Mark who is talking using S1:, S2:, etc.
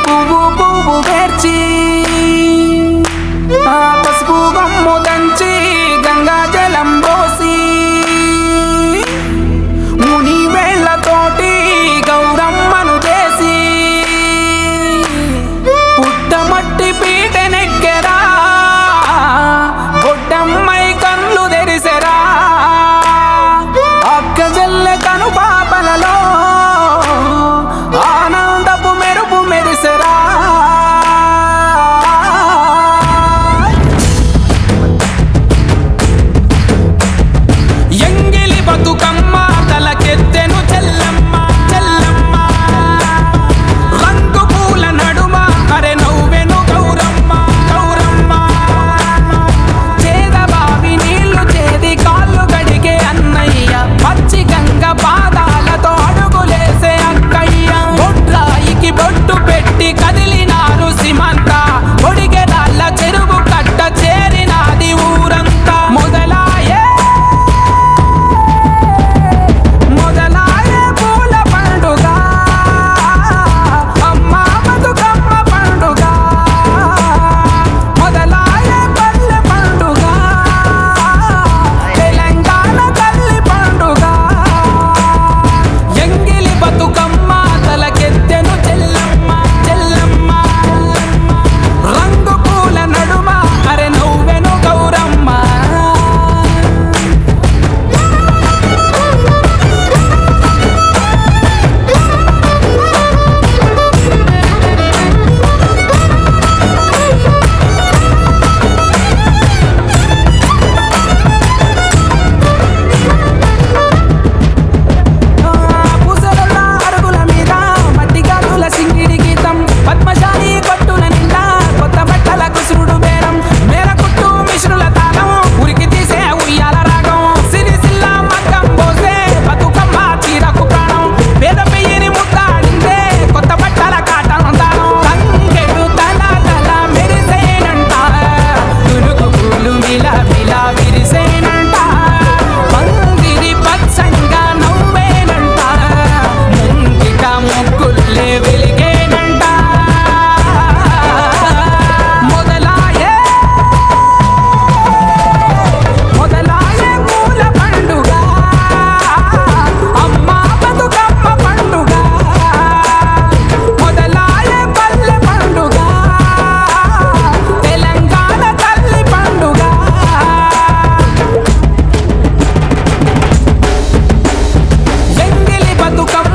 S1: పువ్వు పువ్వు పేర్చి పసుపు గమ్ము దంచి గంగా జలం పోసి ముని వేళ్లతోటి గౌరమ్మను చేసి పుట్టమట్టి పీటనెక్కెరా బొడ్డమ్మై కన్ను తెరిసెరా అక్క జల్లె కను పాపలలో ఆనందపు మెరుపు మెరిసెరా ఎంగిలి బతుకమ్మ తలకెత్తెను చెల్లమ్మ చెల్లమ్మ రంగు పూల నడుమ అరె నవ్వెను గౌరమ్మ గౌరమ్మ చేదబావి నీళ్లు చేది కాళ్ళు గడిగే అన్నయ్య పచ్చి గంగ పాదాలతో అడుగులేసే అక్కయ్య బొడ్రాయికి బొట్టు పెట్టి కదిలినారు సిమంత ఒడిగెరాళ్ళ చెరువు కట్ట చేరినాది ఊరంతా మొదలాయే పూల పండుగ అమ్మ బతుకమ్మ పండుగ మొదలాయే పల్లె పండుగ తెలంగాణ తల్లి పండుగ ఎంగిలి బతుకమ్మ తలకెత్తెను చెల్లమ్మ చెల్లమ్మ రంగు పూల నడుమ అరె నవ్వెను గౌరమ్మ పూసల అరుగుల మీద మట్టి గాజుల సింగిడి గీతం పద్మశాలి కొట్టుల నిండా కొత్త బట్టల కుసురుడు బేరం మేరకుట్టు మిశ్రుల తాళం ఉరికి తీసే ఉయ్యాల రాగం సిరిసిల్ల మగ్గం పోసే బతుకమ్మ చీరకు ప్రాణం పేద పెయ్యని ముద్దాడిందే కొత్త బట్టల కాటం తాళం తంగెడు తల తల మెరిసేనంట తులుగు పూలు మిల మిల విరిసేనంట పందిరి పచ్చంగా నవ్వేనంట ముంగిట ముగ్గుల్లే వెలిగేనంట మొదలాయే పూల పండుగ అమ్మ బతుకమ్మ పండుగ మొదలాయే పల్లె పండుగ తెలంగాణ తల్లి పండుగ ఎంగిలి బతుకమ్మ